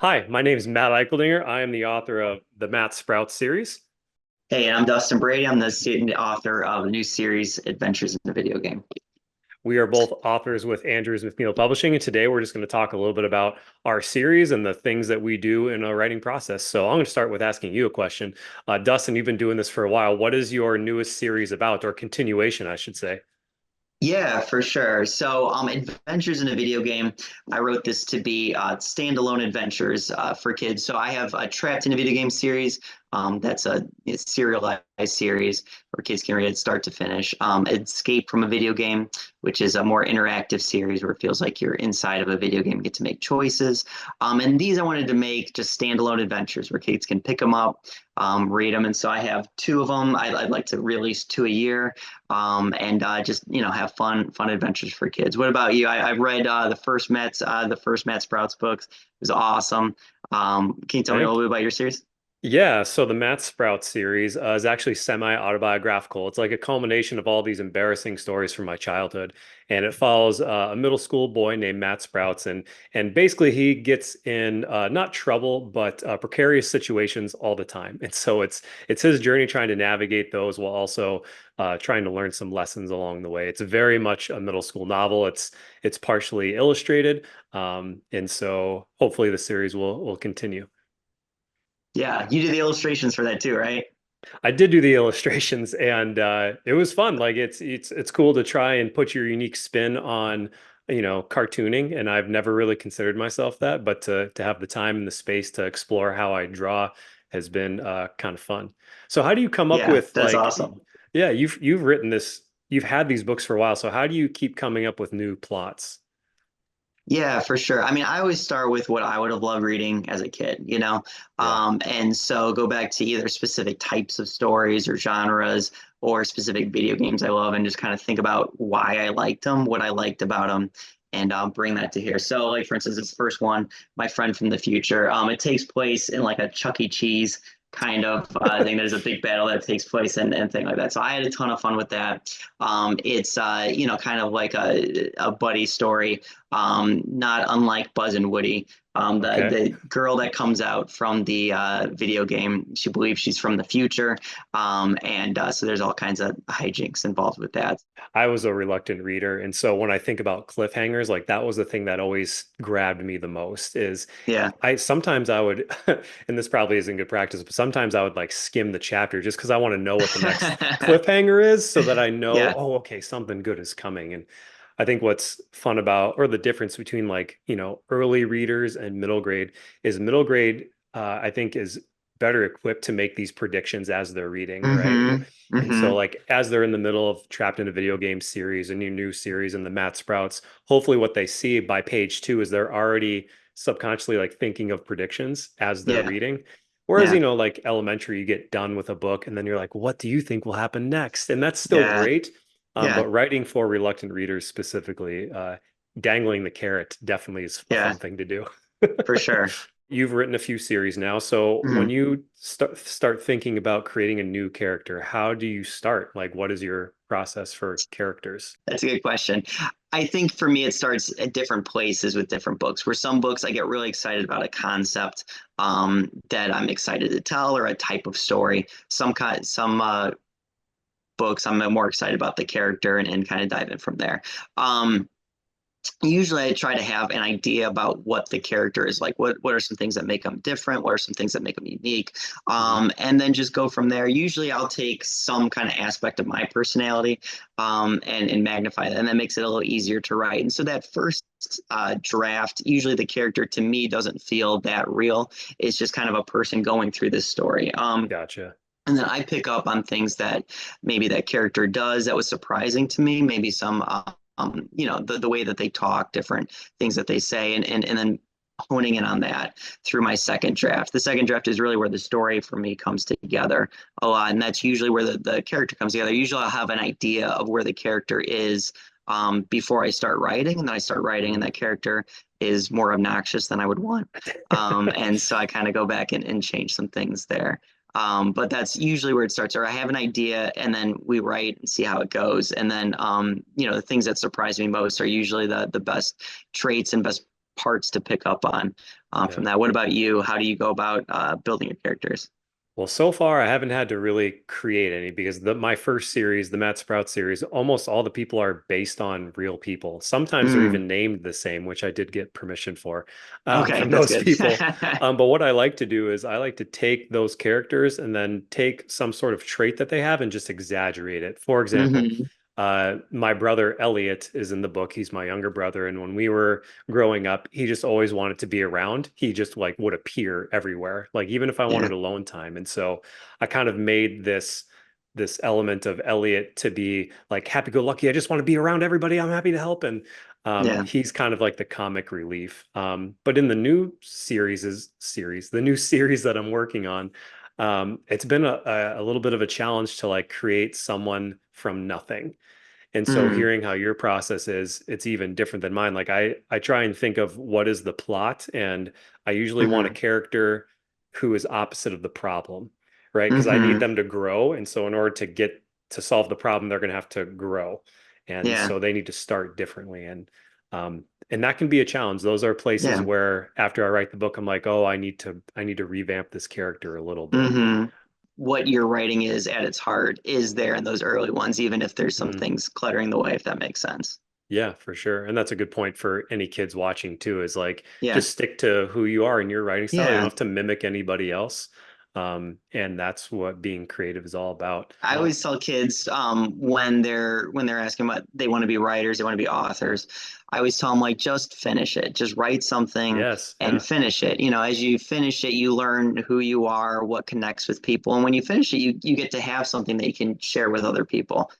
Hi, my name is Matt Eicheldinger. I am the author of the Matt Sprouts series. Hey, I'm Dustin Brady. I'm the author of the new series, Adventures in the Video Game. We are both authors with Andrews McNeil Publishing, and today we're just going to talk a little bit about our series and the things that we do in a writing process. So I'm going to start with asking you a question. Dustin, you've been doing this for a while. What is your newest series about, or continuation, I should say? Yeah, for sure. So, Adventures in a Video Game, I wrote this to be standalone adventures for kids. So, I have a Trapped in a Video Game series. That's a serialized series where kids can read it start to finish. Escape from a Video Game, which is a more interactive series where it feels like you're inside of a video game, get to make choices. And these I wanted to make just standalone adventures where kids can pick them up, read them. And so, I have two of them. I'd like to release two a year and just have fun adventures for kids. What about you? I've read the first Matt Sprouts books. It was awesome. Can you tell me a little Thank bit about your series? Yeah, so the Matt Sprout series is actually semi-autobiographical. It's like a culmination of all these embarrassing stories from my childhood, and it follows a middle school boy named Matt Sprouts, and basically he gets in not trouble but precarious situations all the time. And so it's his journey trying to navigate those while also trying to learn some lessons along the way. It's very much a middle school novel. It's partially illustrated, and so hopefully the series will continue. Yeah, you did the illustrations for that too, right? I did do the illustrations and it was fun. Like it's cool to try and put your unique spin on, cartooning. And I've never really considered myself that, but to have the time and the space to explore how I draw has been kind of fun. So how do you come up Yeah, with that's like, awesome. yeah, you've written this, you've had these books for a while. So how do you keep coming up with new plots? Yeah, for sure. I mean, I always start with what I would have loved reading as a kid. Yeah. And so go back to either specific types of stories or genres or specific video games I love and just kind of think about why I liked them, what I liked about them, and bring that to here. So, like, for instance, this first one, My Friend from the Future, it takes place in like a Chuck E. Cheese kind of thing. There's a big battle that takes place and thing like that. So I had a ton of fun with that. It's kind of like a buddy story, not unlike Buzz and Woody. Okay. The girl that comes out from the video game, she believes she's from the future, and so there's all kinds of hijinks involved with that. I was a reluctant reader. And so when I think about cliffhangers, like that was the thing that always grabbed me the most is Yeah, I sometimes I would, and this probably isn't good practice, but sometimes I would like skim the chapter just because I want to know what the next cliffhanger is so that I know, yeah. oh, okay, something good is coming. And I think what's fun about, or the difference between like, early readers and middle grade is middle grade, I think is better equipped to make these predictions as they're reading, right? Mm-hmm. And so, Mm-hmm. like, as they're in the middle of trapped in a video game series, a new series, and the Matt Sprouts, hopefully, what they see by page two is they're already subconsciously like thinking of predictions as they're Yeah, reading. Whereas, yeah, like elementary, you get done with a book and then you're like, what do you think will happen next? And that's still yeah, great. yeah, But writing for reluctant readers specifically, dangling the carrot definitely is a yeah, fun thing to do. for sure. You've written a few series now. So when Mhm. you start thinking about creating a new character, how do you start? Like, what is your process for characters? That's a good question. I think for me, it starts at different places with different books. Where some books I get really excited about a concept that I'm excited to tell or a type of story. Some books I'm more excited about the character and kind of dive in from there. Um, Usually I try to have an idea about what the character is like. What are some things that make them different? What are some things that make them unique? Mhm. And then just go from there. Usually I'll take some kind of aspect of my personality and magnify that, and that makes it a little easier to write. And so that first draft, usually the character to me doesn't feel that real. It's just kind of a person going through this story. Gotcha. And then I pick up on things that maybe that character does that was surprising to me. Maybe some, the way that they talk, different things that they say, and then honing in on that through my second draft. The second draft is really where the story for me comes together a lot, and that's usually where the character comes together. Usually, I'll have an idea of where the character is before I start writing, and then I start writing, and that character is more obnoxious than I would want. And so I kind of go back and change some things there. But that's usually where it starts. Or I have an idea and then we write and see how it goes. And then, the things that surprise me most are usually the best traits and best parts to pick up on from Yeah. that. What about you? How do you go about building your characters? Well, so far I haven't had to really create any because my first series, the Matt Sprout series, almost all the people are based on real people. Sometimes they're Mm, even named the same, which I did get permission for okay, from that's those good. people. But what I like to do is I like to take those characters and then take some sort of trait that they have and just exaggerate it. For example, Hmm. my brother Elliot is in the book. He's my younger brother, and when we were growing up, he just always wanted to be around. He just like would appear everywhere, like even if I Yeah, wanted alone time. And so I kind of made this element of Elliot to be like happy-go-lucky. I just want to be around everybody. I'm happy to help, and yeah. he's kind of like the comic relief. But in the new the new series that I'm working on, it's been a little bit of a challenge to like create someone from nothing. And so Mm, hearing how your process is, it's even different than mine. Like I try and think of what is the plot, and I usually want a hmm. character who is opposite of the problem, right? Because I need Hmm. them to grow. And so in order to get to solve the problem, they're going to have to grow. And Yeah, so they need to start differently. And that can be a challenge. Those are places yeah. where after I write the book, I'm like, oh, I need to revamp this character a little bit. Hmm. What your writing is at its heart is there in those early ones, even if there's some Mm. things cluttering the way, if that makes sense. Yeah, for sure. And that's a good point for any kids watching too, is like Yeah, just stick to who you are in your writing style. You don't yeah. have to mimic anybody else. And that's what being creative is all about. I always tell kids when they're asking what they want to be writers, they want to be authors. I always tell them like just finish it, just write something Yes, and yeah. finish it. You know, as you finish it, you learn who you are, what connects with people, and when you finish it, you get to have something that you can share with other people.